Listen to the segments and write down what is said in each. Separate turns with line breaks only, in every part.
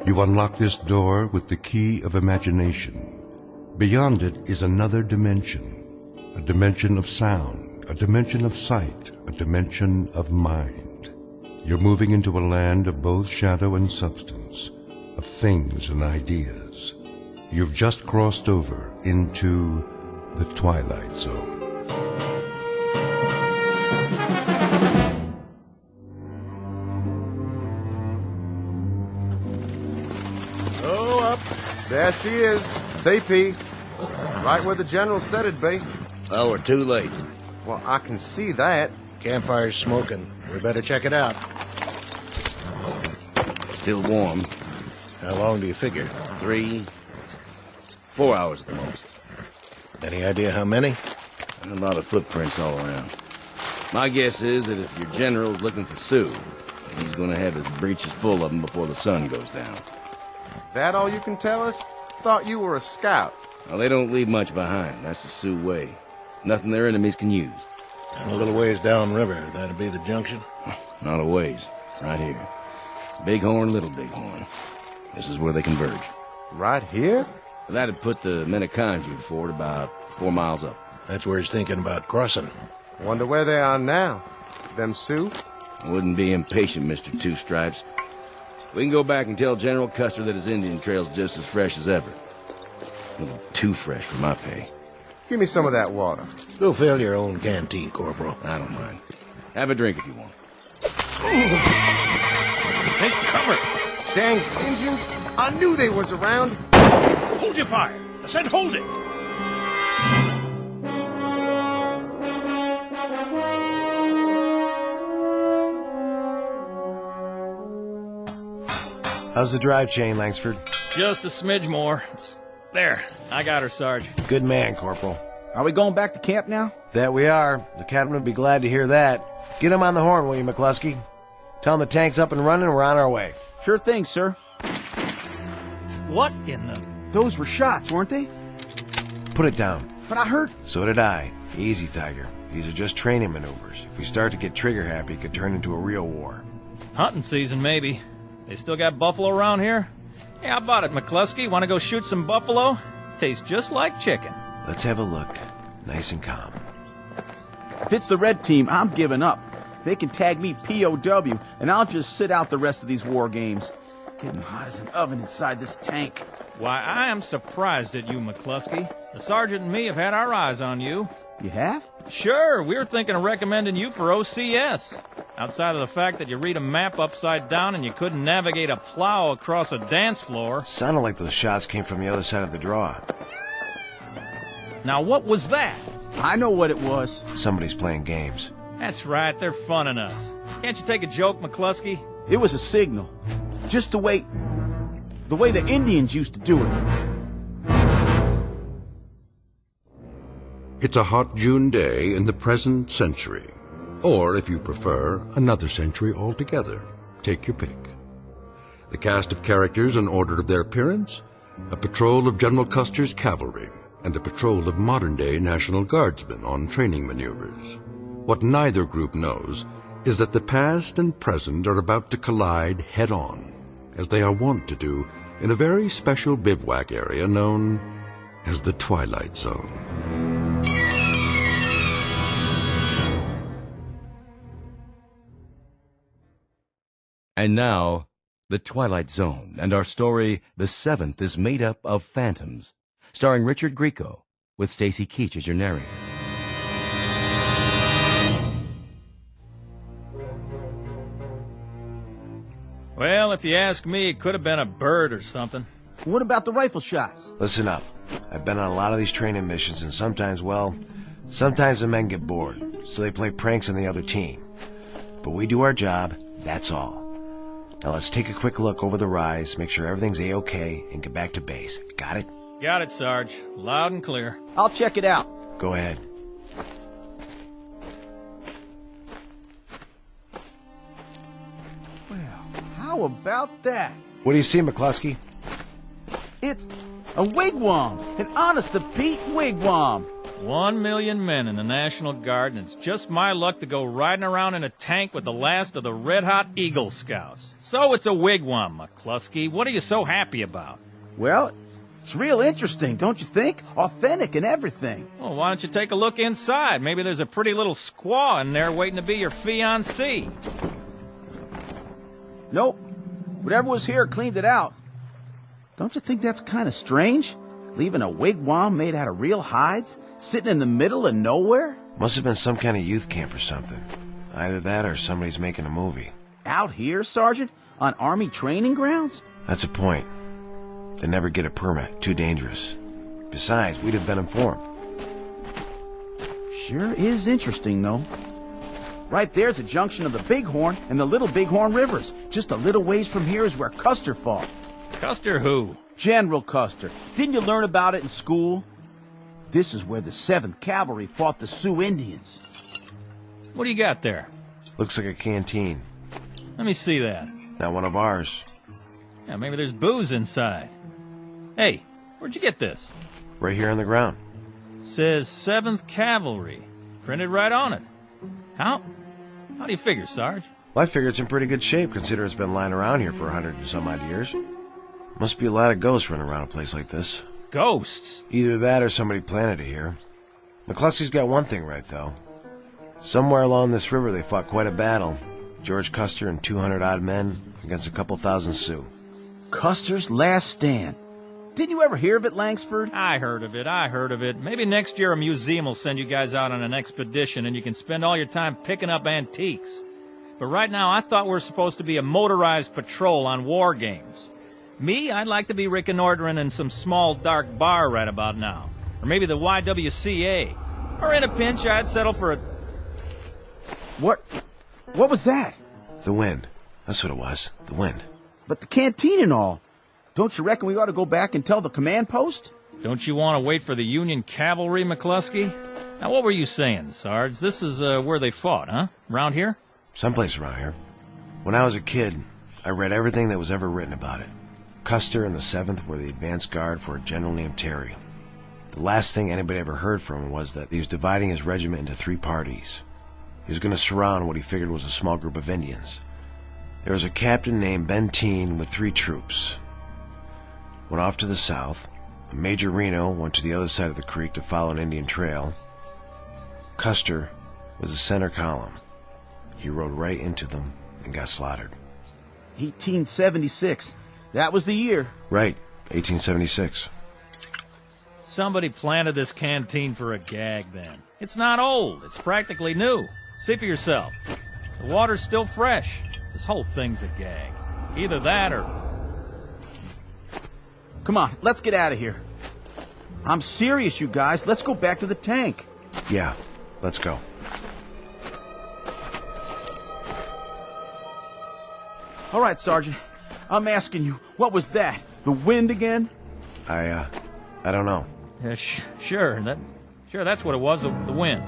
You unlock this door with the key of imagination. Beyond it is another dimension, a dimension of sound, a dimension of sight, a dimension of mind. You're moving into a land of both shadow and substance, of things and ideas. You've just crossed over into the Twilight Zone.
Oh, up. There she is. TP. Right where the General said it'd be.
Oh, we're too late.
Well, I can see that.
Campfire's smoking. We better check it out.
Still warm.
How long do you figure?
3, 4 hours at the most.
Any idea how many?
And a lot of footprints all around. My guess is that if your general's looking for Sue, he's gonna have his breeches full of them before the sun goes down.
That all you can tell us? Thought you were a scout.
Well, they don't leave much behind. That's the Sioux way. Nothing their enemies can use.
And a little ways downriver, that'd be the junction?
Not a ways. Right here. Bighorn, Little Bighorn. This is where they converge.
Right here?
That'd put the Menoconjou fort about 4 miles up.
That's where he's thinking about crossing.
Wonder where they are now. Them Sioux?
Wouldn't be impatient, Mr. Two Stripes. We can go back and tell General Custer that his Indian trail's just as fresh as ever. A little too fresh for my pay.
Give me some of that water.
Go fill your own canteen, Corporal.
I don't mind. Have a drink if you want.
Take cover! Dang Indians! I knew they was around!
Hold your fire! I said hold it!
How's the drive chain, Langsford?
Just a smidge more. There, I got her, Sarge.
Good man, Corporal.
Are we going back to camp now?
That we are. The captain would be glad to hear that. Get him on the horn, will you, McCluskey? Tell him the tank's up and running and we're on our way.
Sure thing, sir.
What in the...
Those were shots, weren't they?
Put it down.
But I heard...
So did I. Easy, Tiger. These are just training maneuvers. If we start to get trigger-happy, it could turn into a real war.
Hunting season, maybe. They still got buffalo around here? Yeah, I bought it, McCluskey. Want to go shoot some buffalo? Tastes just like chicken.
Let's have a look. Nice and calm.
If it's the red team, I'm giving up. They can tag me POW, and I'll just sit out the rest of these war games. Getting hot as an oven inside this tank.
Why, I am surprised at you, McCluskey. The sergeant and me have had our eyes on you.
You have?
Sure, we were thinking of recommending you for OCS. Outside of the fact that you read a map upside down and you couldn't navigate a plow across a dance floor.
Sounded like those shots came from the other side of the draw.
Now what was that?
I know what it was.
Somebody's playing games.
That's right, they're funning us. Can't you take a joke, McCluskey?
It was a signal. Just the way the Indians used to do it.
It's a hot June day in the present century. Or, if you prefer, another century altogether. Take your pick. The cast of characters in order of their appearance: a patrol of General Custer's cavalry, and a patrol of modern-day National Guardsmen on training maneuvers. What neither group knows is that the past and present are about to collide head-on, as they are wont to do in a very special bivouac area known as the Twilight Zone.
And now, The Twilight Zone, and our story, The Seventh, is made up of phantoms, starring Richard Grieco, with Stacy Keach as your narrator.
Well, if you ask me, it could have been a bird or something.
What about the rifle shots?
Listen up. I've been on a lot of these training missions, and sometimes the men get bored, so they play pranks on the other team. But we do our job, that's all. Now let's take a quick look over the rise, make sure everything's A-OK, and get back to base. Got it?
Got it, Sarge. Loud and clear.
I'll check it out.
Go ahead.
Well, how about that?
What do you see, McCluskey?
It's a wigwam. An honest-to-Pete wigwam.
1 million men in the National Guard, and it's just my luck to go riding around in a tank with the last of the red-hot Eagle Scouts. So it's a wigwam, McCluskey. What are you so happy about?
Well, it's real interesting, don't you think? Authentic and everything.
Well, why don't you take a look inside? Maybe there's a pretty little squaw in there waiting to be your fiancée.
Nope. Whatever was here cleaned it out. Don't you think that's kind of strange? Leaving a wigwam made out of real hides, sitting in the middle of nowhere?
Must have been some kind of youth camp or something. Either that or somebody's making a movie.
Out here, Sergeant? On Army training grounds?
That's a point. They never get a permit. Too dangerous. Besides, we'd have been informed.
Sure is interesting, though. Right there's the junction of the Bighorn and the Little Bighorn Rivers. Just a little ways from here is where Custer fought.
Custer who?
General Custer. Didn't you learn about it in school? This is where the 7th Cavalry fought the Sioux Indians.
What do you got there?
Looks like a canteen.
Let me see that.
Not one of ours.
Yeah, maybe there's booze inside. Hey, where'd you get this?
Right here on the ground.
Says 7th Cavalry. Printed right on it. How do you figure, Sarge?
Well, I figure it's in pretty good shape, considering it's been lying around here for 100 and some odd years. Must be a lot of ghosts running around a place like this.
Ghosts?
Either that or somebody planted it here. McCluskey's got one thing right, though. Somewhere along this river they fought quite a battle. George Custer and 200-odd men against a couple thousand Sioux.
Custer's Last Stand. Didn't you ever hear of it, Langsford?
I heard of it. Maybe next year a museum will send you guys out on an expedition and you can spend all your time picking up antiques. But right now I thought we were supposed to be a motorized patrol on war games. Me, I'd like to be reconnoitering in some small dark bar right about now. Or maybe the YWCA. Or in a pinch, I'd settle for a...
What was that?
The wind. That's what it was. The wind.
But the canteen and all. Don't you reckon we ought to go back and tell the command post?
Don't you want to wait for the Union cavalry, McCluskey? Now, what were you saying, Sarge? This is where they fought, huh? Around here?
Someplace around here. When I was a kid, I read everything that was ever written about it. Custer and the 7th were the advance guard for a general named Terry. The last thing anybody ever heard from him was that he was dividing his regiment into 3 parties. He was going to surround what he figured was a small group of Indians. There was a captain named Benteen with 3 troops. Went off to the south. Major Reno went to the other side of the creek to follow an Indian trail. Custer was the center column. He rode right into them and got slaughtered.
1876. That was the year.
Right, 1876.
Somebody planted this canteen for a gag then. It's not old. It's practically new. See for yourself. The water's still fresh. This whole thing's a gag. Either that or...
Come on, let's get out of here. I'm serious, you guys. Let's go back to the tank.
Yeah, let's go.
All right, Sergeant. I'm asking you, what was that? The wind again?
I don't know.
Yeah, sure, that's what it was, the wind.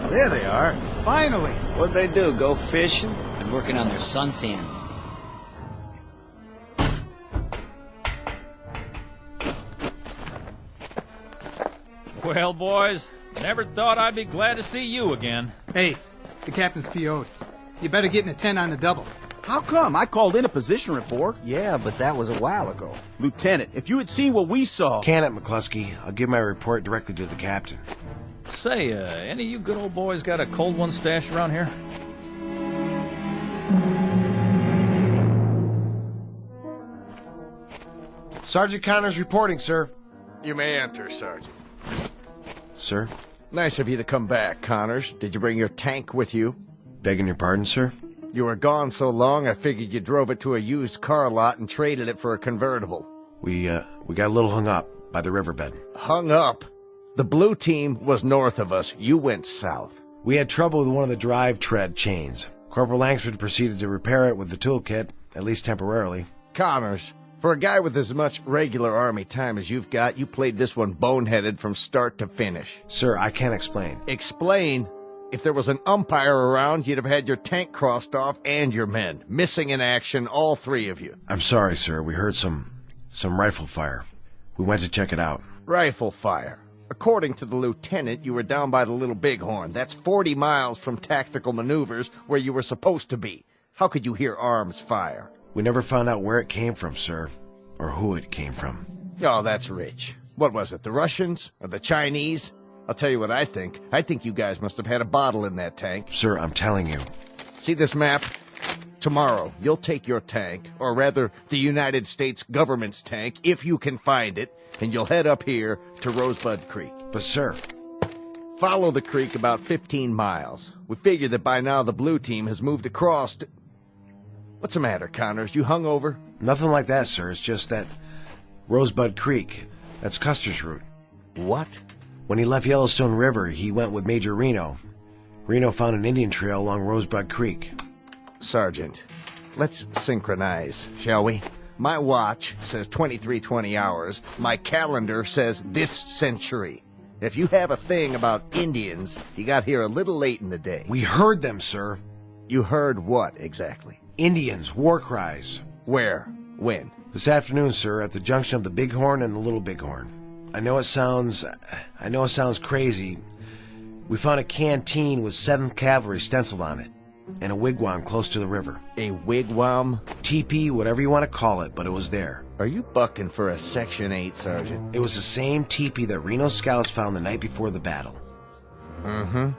There they are.
Finally.
What'd they do, go fishing?
Been working on their suntans.
Well, boys, never thought I'd be glad to see you again.
Hey, the captain's PO'd. You better get in a 10 on the double.
How come? I called in a position report.
Yeah, but that was a while ago.
Lieutenant, if you had seen what we saw...
Can it, McCluskey? I'll give my report directly to the captain.
Say, any of you good old boys got a cold one stashed around here?
Sergeant Connors reporting, sir.
You may enter, Sergeant.
Sir?
Nice of you to come back, Connors. Did you bring your tank with you?
Begging your pardon, sir?
You were gone so long, I figured you drove it to a used car lot and traded it for a convertible.
We got a little hung up by the riverbed.
Hung up? The blue team was north of us. You went south.
We had trouble with one of the drive tread chains. Corporal Langsford proceeded to repair it with the toolkit, at least temporarily.
Connors, for a guy with as much regular Army time as you've got, you played this one boneheaded from start to finish.
Sir, I can't explain.
Explain? If there was an umpire around, you'd have had your tank crossed off and your men. Missing in action, all three of you.
I'm sorry, sir. We heard some rifle fire. We went to check it out.
Rifle fire. According to the lieutenant, you were down by the Little Bighorn. That's 40 miles from tactical maneuvers where you were supposed to be. How could you hear arms fire?
We never found out where it came from, sir. Or who it came from.
Oh, that's rich. What was it, the Russians? Or the Chinese? I'll tell you what I think. I think you guys must have had a bottle in that tank.
Sir, I'm telling you.
See this map? Tomorrow, you'll take your tank, or rather, the United States government's tank, if you can find it, and you'll head up here to Rosebud Creek.
But, sir...
Follow the creek about 15 miles. We figure that by now the blue team has moved across to... What's the matter, Connors? You hungover?
Nothing like that, sir. It's just that Rosebud Creek. That's Custer's route.
What?
When he left Yellowstone River, he went with Major Reno. Reno found an Indian trail along Rosebud Creek.
Sergeant, let's synchronize, shall we? My watch says 2320 hours. My calendar says this century. If you have a thing about Indians, you got here a little late in the day.
We heard them, sir.
You heard what, exactly?
Indians, war cries.
Where? When?
This afternoon, sir, at the junction of the Bighorn and the Little Bighorn. I know it sounds crazy. We found a canteen with 7th Cavalry stenciled on it, and a wigwam close to the river.
A wigwam?
Teepee, whatever you want to call it, but it was there.
Are you bucking for a Section 8, Sergeant?
It was the same teepee that Reno's scouts found the night before the battle.
Mm-hmm.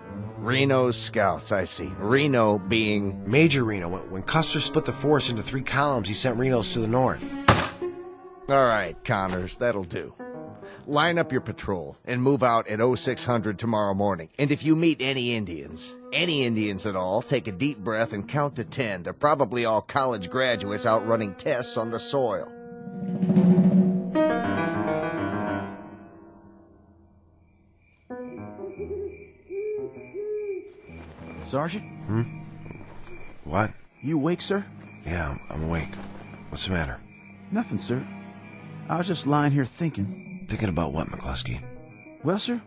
Reno's scouts, I see. Reno being...
Major Reno. When Custer split the force into 3 columns, he sent Reno's to the north.
All right, Connors, that'll do. Line up your patrol and move out at 0600 tomorrow morning. And if you meet any Indians at all, take a deep breath and count to 10. They're probably all college graduates out running tests on the soil.
Sergeant?
What?
You awake, sir?
Yeah, I'm awake. What's the matter?
Nothing, sir. I was just lying here thinking.
Thinking about what, McCluskey?
Well, sir,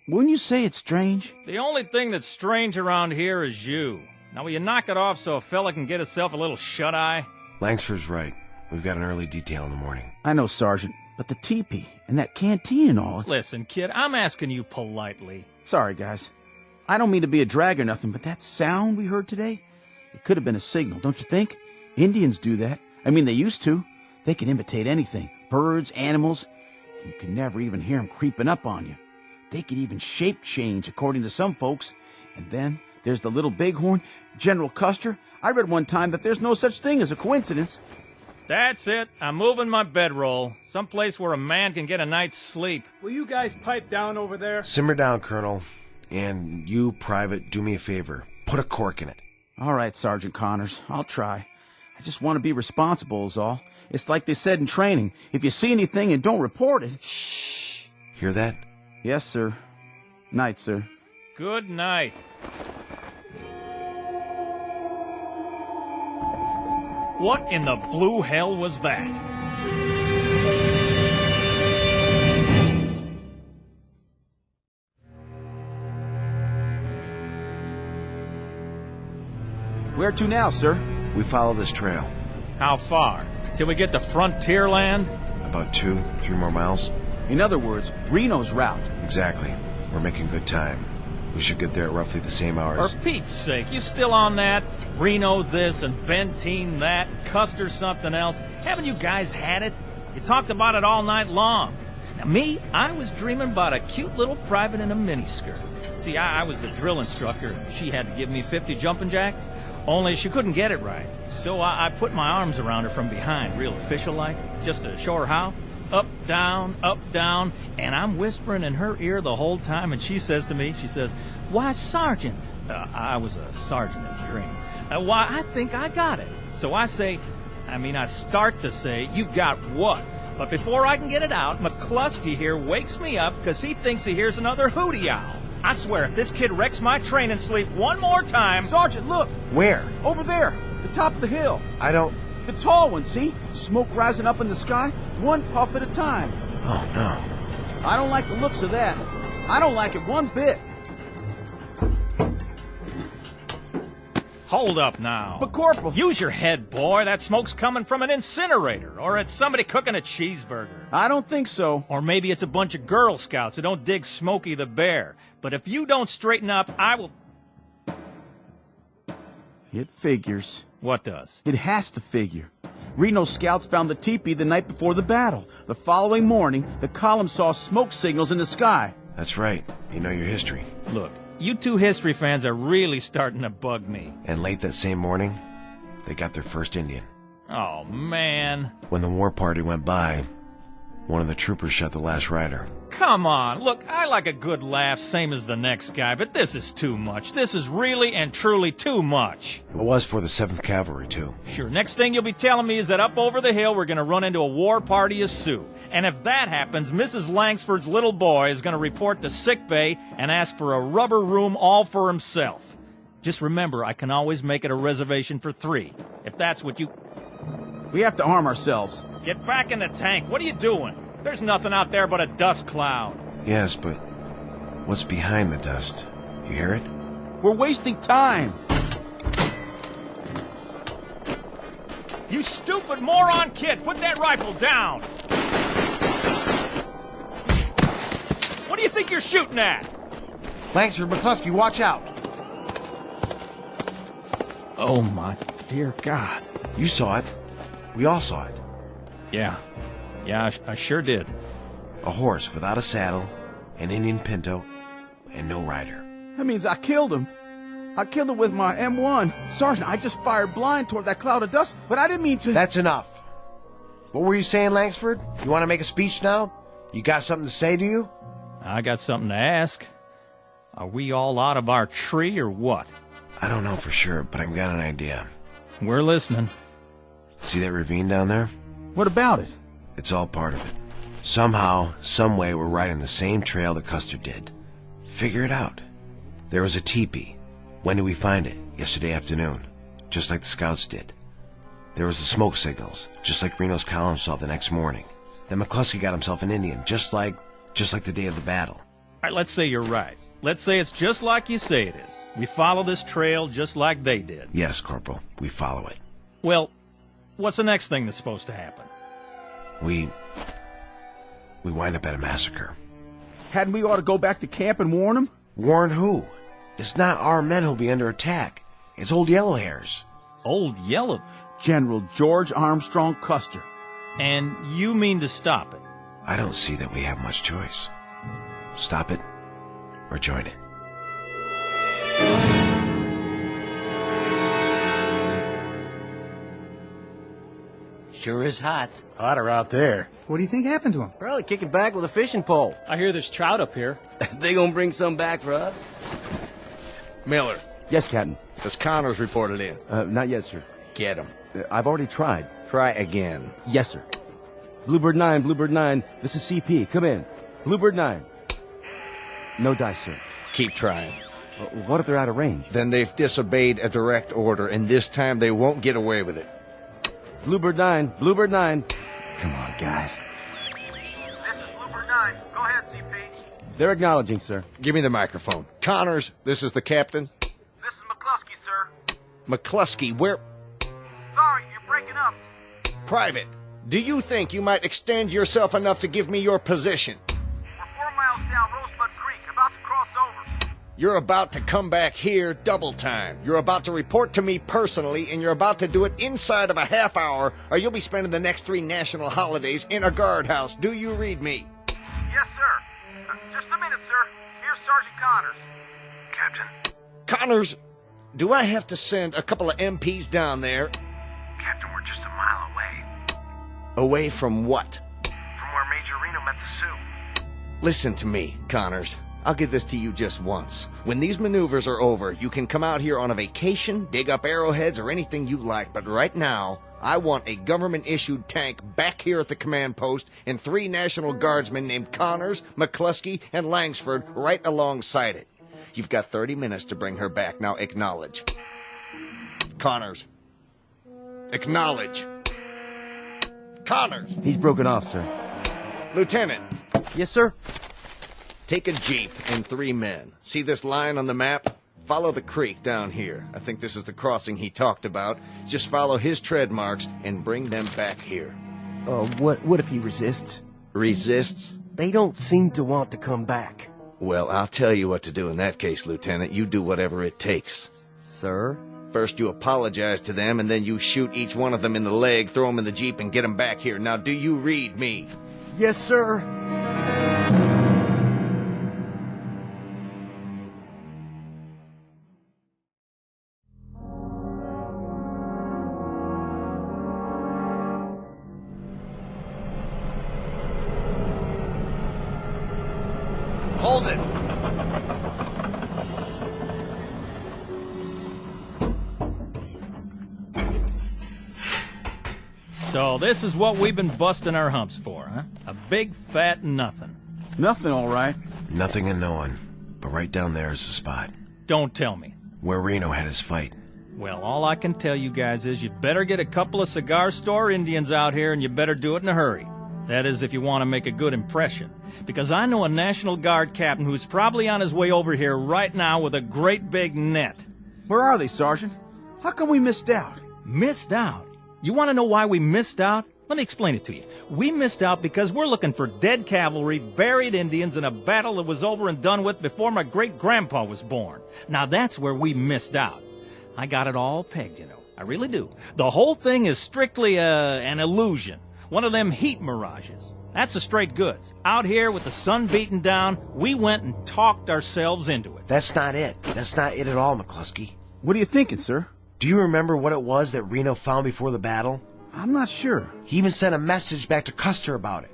wouldn't you say it's strange?
The only thing that's strange around here is you. Now, will you knock it off so a fella can get himself a little shut-eye?
Langsford's right. We've got an early detail in the morning.
I know, Sergeant, but the teepee and that canteen and all...
Listen, kid, I'm asking you politely.
Sorry, guys. I don't mean to be a drag or nothing, but that sound we heard today, it could have been a signal, don't you think? Indians do that. I mean, they used to. They can imitate anything. Birds, animals. You can never even hear them creeping up on you. They could even shape change, according to some folks. And then there's the Little Bighorn, General Custer. I read one time that there's no such thing as a coincidence.
That's it. I'm moving my bedroll. Someplace where a man can get a night's sleep.
Will you guys pipe down over there?
Simmer down, Colonel. And you, Private, do me a favor. Put a cork in it.
All right, Sergeant Connors. I'll try. I just want to be responsible is all. It's like they said in training. If you see anything and don't report it, shh.
Hear that?
Yes, sir. Night, sir.
Good night. What in the blue hell was that?
Where to now, sir?
We follow this trail.
How far? Till we get to frontier land?
About 2-3 more miles.
In other words, Reno's route.
Exactly. We're making good time. We should get there at roughly the same hours.
For Pete's sake, you still on that? Reno this and Benteen that, Custer something else. Haven't you guys had it? You talked about it all night long. Now me, I was dreaming about a cute little private in a miniskirt. See, I was the drill instructor and she had to give me 50 jumping jacks. Only she couldn't get it right. So I put my arms around her from behind, real official-like, just to show her how. Up, down, and I'm whispering in her ear the whole time, and she says to me, she says, "Why, Sergeant," I was a sergeant in the dream, "why, I think I got it." So I start to say, "You got what?" But before I can get it out, McCluskey here wakes me up because he thinks he hears another hootie owl. I swear, if this kid wrecks my training sleep one more time...
Sergeant, look!
Where?
Over there, the top of the hill.
I don't...
The tall one, see? Smoke rising up in the sky, one puff at a time.
Oh, no.
I don't like the looks of that. I don't like it one bit.
Hold up now.
But, Corporal...
Use your head, boy. That smoke's coming from an incinerator. Or it's somebody cooking a cheeseburger.
I don't think so.
Or maybe it's a bunch of Girl Scouts who don't dig Smokey the Bear. But if you don't straighten up, I will...
It figures.
What does?
It has to figure. Reno's scouts found the teepee the night before the battle. The following morning, the column saw smoke signals in the sky.
That's right. You know your history.
Look, you two history fans are really starting to bug me.
And late that same morning, they got their first Indian.
Oh, man.
When the war party went by, one of the troopers shot the last rider.
Come on. Look, I like a good laugh, same as the next guy, but this is too much. This is really and truly too much.
It was for the 7th Cavalry, too.
Sure, next thing you'll be telling me is that up over the hill we're going to run into a war party of Sioux. And if that happens, Mrs. Langsford's little boy is going to report to sickbay and ask for a rubber room all for himself. Just remember, I can always make it a reservation for 3, if that's what you...
We have to arm ourselves.
Get back in the tank. What are you doing? There's nothing out there but a dust cloud.
Yes, but what's behind the dust? You hear it?
We're wasting time.
You stupid moron kid! Put that rifle down! What do you think you're shooting at?
Langsford, McCluskey, watch out!
Oh, my dear God.
You saw it. We all saw it.
Yeah, I sure did.
A horse without a saddle, an Indian pinto, and no rider.
That means I killed him. I killed him with my M1. Sergeant, I just fired blind toward that cloud of dust, but I didn't mean to...
That's enough. What were you saying, Langsford? You want to make a speech now? You got something to say, do you?
I got something to ask. Are we all out of our tree or what?
I don't know for sure, but I've got an idea.
We're listening.
See that ravine down there?
What about it?
It's all part of it. Somehow, some way, we're riding the same trail that Custer did. Figure it out. There was a teepee. When did we find it? Yesterday afternoon. Just like the scouts did. There was the smoke signals, just like Reno's column saw the next morning. Then McCluskey got himself an Indian, just like the day of the battle.
All right, let's say you're right. Let's say it's just like you say it is. We follow this trail just like they did.
Yes, Corporal, we follow it.
Well, what's the next thing that's supposed to happen?
We wind up at a massacre.
Hadn't we ought to go back to camp and warn them?
Warn who? It's not our men who'll be under attack. It's Old Yellowhairs.
Old Yellow?
General George Armstrong Custer.
And you mean to stop it?
I don't see that we have much choice. Stop it or join it.
Sure is hot.
Hotter out there.
What do you think happened to him?
Probably kicking back with a fishing pole.
I hear there's trout up here.
They gonna bring some back for us?
Miller,
Yes, Captain.
has Connors reported in?
Not yet, sir.
Get him.
I've already tried.
Try again.
Yes, sir. Bluebird 9, this is CP. Come in. Bluebird 9. No dice, sir.
Keep trying.
What if they're out of range?
Then they've disobeyed a direct order, and this time they won't get away with it.
Bluebird 9. Come on, guys.
This is Bluebird 9. Go ahead, CP.
They're acknowledging, sir.
Give me the microphone. Connors, this is the captain.
This is McCluskey, sir.
McCluskey, where...
Sorry, you're breaking up.
Private, do you think you might extend yourself enough to give me your position?
We're 4 miles down Rosebud Creek, about to cross over.
You're about to come back here double time. You're about to report to me personally, and you're about to do it inside of a half hour, or you'll be spending the next 3 national holidays in a guardhouse. Do you read me?
Yes, sir. Just a minute, sir. Here's Sergeant Connors. Captain.
Connors, do I have to send a couple of MPs down there?
Captain, we're just a mile away.
Away from what?
From where Major Reno met the Sioux.
Listen to me, Connors. I'll give this to you just once. When these maneuvers are over, you can come out here on a vacation, dig up arrowheads, or anything you like. But right now, I want a government-issued tank back here at the command post and 3 National Guardsmen named Connors, McCluskey, and Langsford right alongside it. You've got 30 minutes to bring her back. Now acknowledge. Connors. Acknowledge. Connors.
He's broken off, sir.
Lieutenant.
Yes, sir.
Take a jeep and 3 men. See this line on the map? Follow the creek down here. I think this is the crossing he talked about. Just follow his tread marks and bring them back here.
What if he resists?
Resists?
They don't seem to want to come back.
Well, I'll tell you what to do in that case, Lieutenant. You do whatever it takes.
Sir?
First you apologize to them, and then you shoot each one of them in the leg, throw them in the Jeep, and get them back here. Now, do you read me?
Yes, sir.
Hold it!
So this is what we've been busting our humps for, huh? A big fat nothing.
Nothing, all right.
Nothing and no one. But right down there is the spot.
Don't tell me.
Where Reno had his fight.
Well, all I can tell you guys is you better get a couple of cigar store Indians out here, and you better do it in a hurry. That is, if you want to make a good impression. Because I know a National Guard captain who's probably on his way over here right now with a great big net.
Where are they, Sergeant? How come we missed out?
Missed out? You want to know why we missed out? Let me explain it to you. We missed out because we're looking for dead cavalry, buried Indians in a battle that was over and done with before my great-grandpa was born. Now that's where we missed out. I got it all pegged, you know. I really do. The whole thing is strictly an illusion. One of them heat mirages. That's the straight goods. Out here with the sun beating down, we went and talked ourselves into it.
That's not it. That's not it at all, McCluskey.
What are you thinking, sir?
Do you remember what it was that Reno found before the battle?
I'm not sure.
He even sent a message back to Custer about it.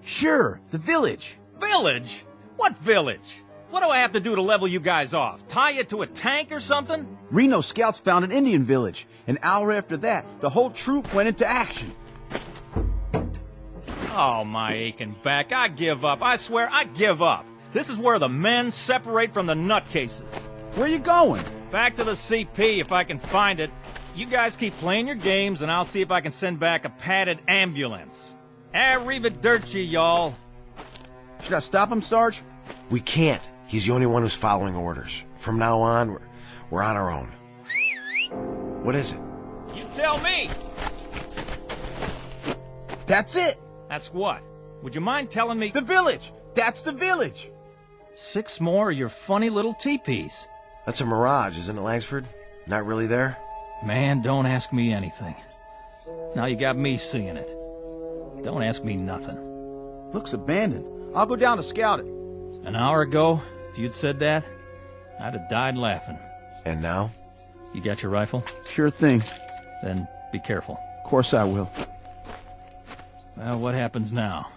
Sure, the village.
Village? What village? What do I have to do to level you guys off? Tie you to a tank or something?
Reno scouts found an Indian village. An hour after that, the whole troop went into action.
Oh, my aching back. I give up. I swear, I give up. This is where the men separate from the nutcases.
Where you going?
Back to the CP if I can find it. You guys keep playing your games, and I'll see if I can send back a padded ambulance. Arrivederci, y'all.
Should I stop him, Sarge?
We can't. He's the only one who's following orders. From now on, we're on our own. What is it?
You tell me.
That's it.
That's what? Would you mind telling me?
The village. That's the village.
6 more of your funny little teepees.
That's a mirage, isn't it, Langsford? Not really there?
Man, don't ask me anything. Now you got me seeing it. Don't ask me nothing.
Looks abandoned. I'll go down to scout it.
An hour ago, if you'd said that, I'd have died laughing.
And now?
You got your rifle?
Sure thing.
Then be careful.
Of course I will.
Well, what happens now?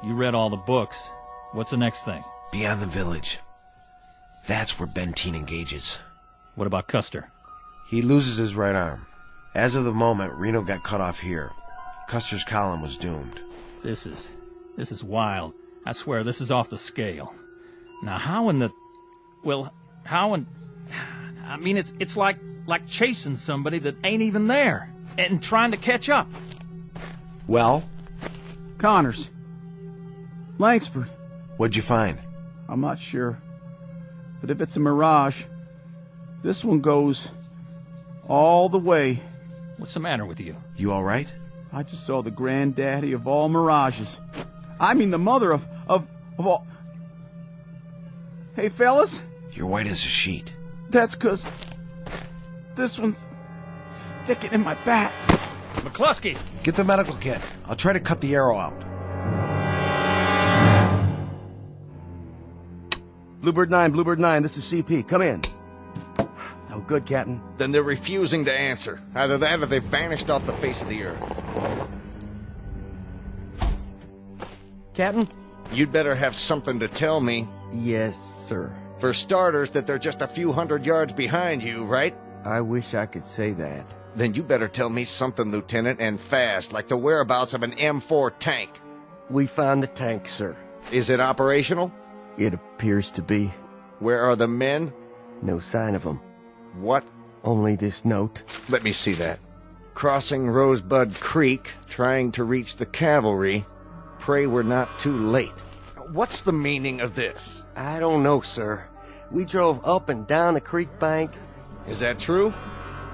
You read all the books. What's the next thing?
Beyond the village. That's where Benteen engages.
What about Custer?
He loses his right arm. As of the moment, Reno got cut off here. Custer's column was doomed.
This is wild. I swear, this is off the scale. Now, how in the... Well, how in... I mean, it's like chasing somebody that ain't even there and trying to catch up.
Well?
Connors. Langsford.
What'd you find?
I'm not sure. But if it's a mirage, this one goes all the way.
What's the matter with you?
You all right?
I just saw the granddaddy of all mirages. I mean the mother of all... Hey, fellas?
You're white as a sheet.
That's 'cause this one's sticking in my back.
McCluskey!
Get the medical kit. I'll try to cut the arrow out.
Bluebird 9, this is CP. Come in. No good, Captain.
Then they're refusing to answer. Either that or they've vanished off the face of the earth.
Captain?
You'd better have something to tell me.
Yes, sir.
For starters, that they're just a few hundred yards behind you, right?
I wish I could say that.
Then you better tell me something, Lieutenant, and fast, like the whereabouts of an M4 tank.
We found the tank, sir.
Is it operational?
It appears to be.
Where are the men?
No sign of them.
What?
Only this note.
Let me see that. Crossing Rosebud Creek, trying to reach the cavalry. Pray we're not too late. What's the meaning of this?
I don't know, sir. We drove up and down the creek bank.
Is that true?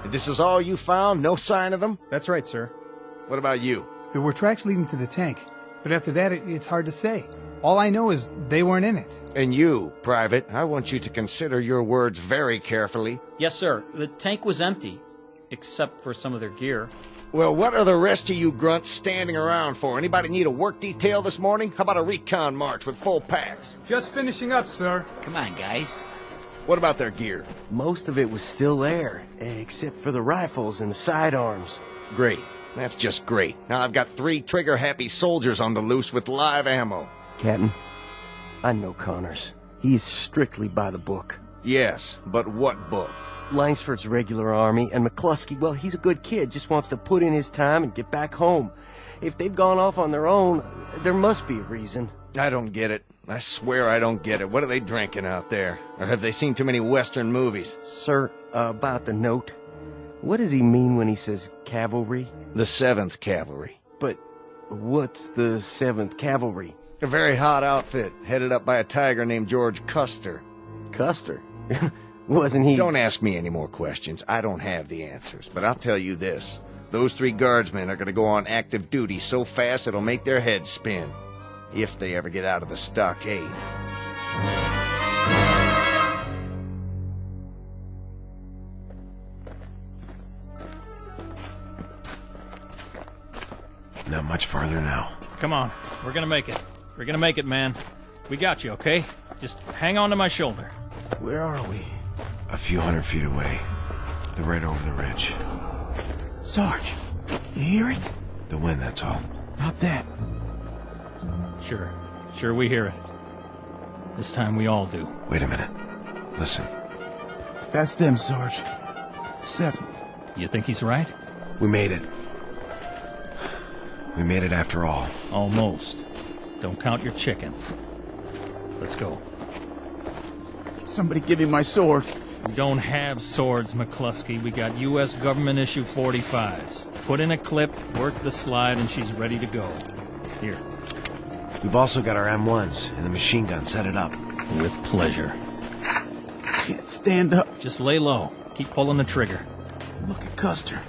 This is all you found? No sign of them?
That's right, sir.
What about you?
There were tracks leading to the tank, but after that, it's hard to say. All I know is they weren't in it.
And you, Private, I want you to consider your words very carefully.
Yes, sir. The tank was empty, except for some of their gear.
Well, what are the rest of you grunts standing around for? Anybody need a work detail this morning? How about a recon march with full packs?
Just finishing up, sir.
Come on, guys.
What about their gear?
Most of it was still there, except for the rifles and the sidearms.
Great. That's just great. Now I've got 3 trigger-happy soldiers on the loose with live ammo.
Captain, I know Connors. He is strictly by the book.
Yes, but what book?
Langsford's regular army, and McCluskey, well, he's a good kid, just wants to put in his time and get back home. If they've gone off on their own, there must be a reason.
I don't get it. I swear I don't get it. What are they drinking out there? Or have they seen too many Western movies?
Sir, about the note, what does he mean when he says cavalry?
The 7th Cavalry.
But what's the 7th Cavalry?
A very hot outfit, headed up by a tiger named George Custer.
Custer? Wasn't he...
Don't ask me any more questions. I don't have the answers. But I'll tell you this. Those 3 guardsmen are going to go on active duty so fast it'll make their heads spin. If they ever get out of the stockade.
Not much farther now.
Come on. We're gonna make it. We're gonna make it, man. We got you, okay? Just hang on to my shoulder.
Where are we? A few hundred feet away. They're right over the ridge.
Sarge, you hear it?
The wind, that's all.
Not that.
Sure we hear it. This time we all do.
Wait a minute. Listen.
That's them, Sarge. 7th.
You think he's right?
We made it. We made it after all.
Almost. Don't count your chickens. Let's go.
Somebody give me my sword.
We don't have swords, McCluskey. We got U.S. government-issue 45s. Put in a clip, work the slide, and she's ready to go. Here.
We've also got our M1s and the machine gun. Set it up.
With pleasure.
Can't stand up.
Just lay low. Keep pulling the trigger.
Look at Custer.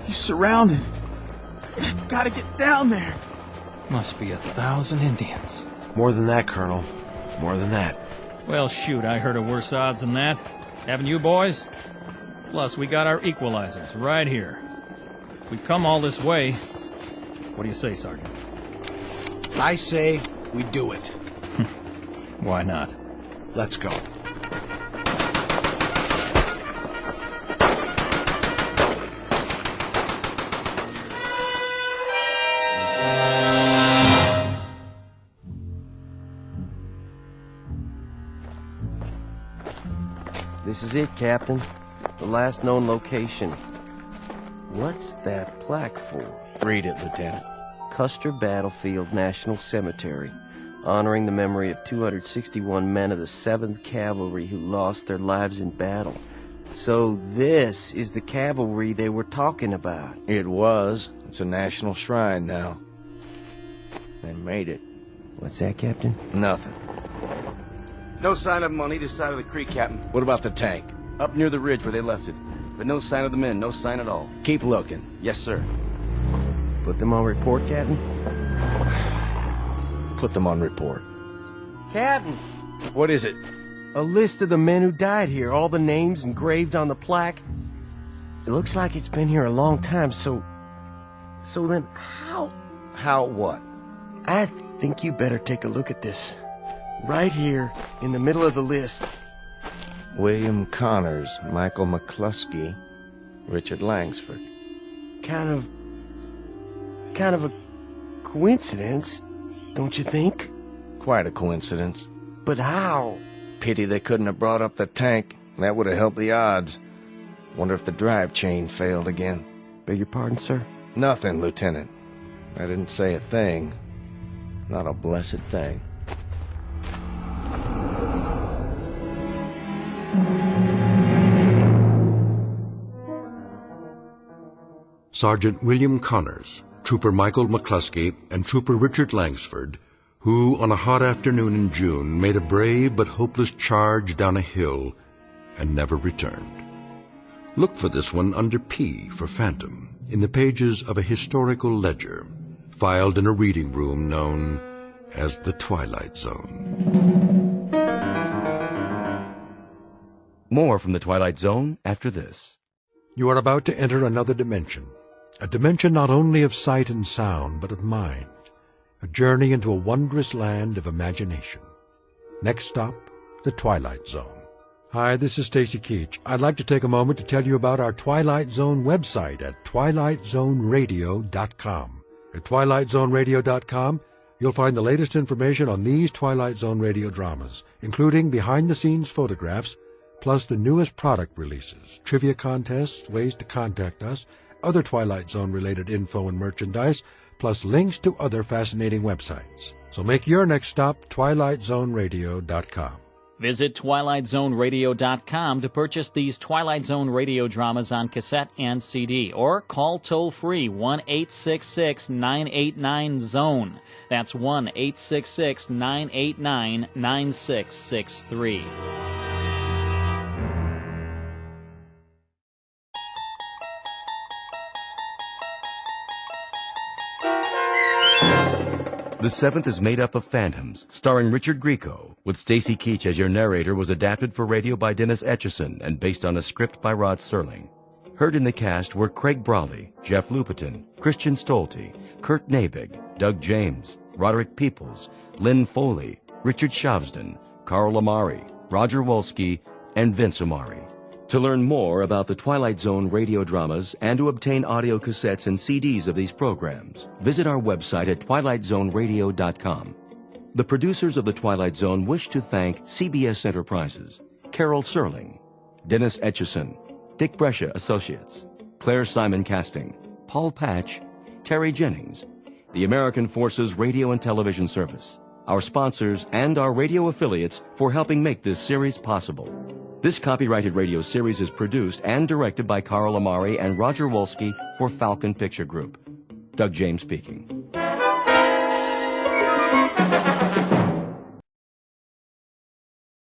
He's surrounded. Gotta get down there.
Must be 1,000 Indians.
More than that, Colonel. More than that.
Well, shoot, I heard of worse odds than that. Haven't you, boys? Plus, we got our equalizers right here. We've come all this way. What do you say, Sergeant?
I say we do it.
Why not?
Let's go.
This is it, Captain. The last known location. What's that plaque for?
Read it, Lieutenant.
Custer Battlefield National Cemetery, honoring the memory of 261 men of the 7th Cavalry who lost their lives in battle. So this is the cavalry they were talking about.
It was. It's a national shrine now. They made it.
What's that, Captain?
Nothing.
No sign of them on either side of the creek, Captain.
What about the tank?
Up near the ridge where they left it. But no sign of the men, no sign at all.
Keep looking.
Yes, sir.
Put them on report, Captain?
Put them on report.
Captain!
What is it?
A list of the men who died here, all the names engraved on the plaque. It looks like it's been here a long time, so then how?
How what?
I think you better take a look at this. Right here, in the middle of the list.
William Connors, Michael McCluskey, Richard Langsford.
Kind of a coincidence, don't you think?
Quite a coincidence.
But how?
Pity they couldn't have brought up the tank. That would have helped the odds. Wonder if the drive chain failed again.
Beg your pardon, sir?
Nothing, Lieutenant. I didn't say a thing. Not a blessed thing.
Sergeant William Connors, Trooper Michael McCluskey, and Trooper Richard Langsford who on a hot afternoon in June made a brave but hopeless charge down a hill and never returned. Look for this one under P for Phantom in the pages of a historical ledger filed in a reading room known as the Twilight Zone.
More from the Twilight Zone after this.
You are about to enter another dimension, a dimension not only of sight and sound, but of mind, a journey into a wondrous land of imagination. Next stop, the Twilight Zone. Hi, this is Stacy Keach. I'd like to take a moment to tell you about our Twilight Zone website at twilightzoneradio.com. At twilightzoneradio.com, you'll find the latest information on these Twilight Zone radio dramas, including behind-the-scenes photographs, plus the newest product releases, trivia contests, ways to contact us, other Twilight Zone-related info and merchandise, plus links to other fascinating websites. So make your next stop twilightzoneradio.com.
Visit twilightzoneradio.com to purchase these Twilight Zone radio dramas on cassette and CD, or call toll-free 1-866-989-ZONE. That's 1-866-989-9663.
The Seventh is Made Up of Phantoms, starring Richard Grieco, with Stacy Keach as your narrator, was adapted for radio by Dennis Etchison and based on a script by Rod Serling. Heard in the cast were Craig Brawley, Jeff Lupetin, Christian Stolte, Kurt Nabig, Doug James, Roderick Peoples, Lynn Foley, Richard Shavsden, Carl Amari, Roger Wolski, and Vince Amari. To learn more about the Twilight Zone radio dramas and to obtain audio cassettes and CDs of these programs, visit our website at twilightzoneradio.com. The producers of the Twilight Zone wish to thank CBS Enterprises, Carol Serling, Dennis Etchison, Dick Brescia Associates, Claire Simon Casting, Paul Patch, Terry Jennings, the American Forces Radio and Television Service, our sponsors, and our radio affiliates for helping make this series possible. This copyrighted radio series is produced and directed by Carl Amari and Roger Wolski for Falcon Picture Group. Doug James speaking.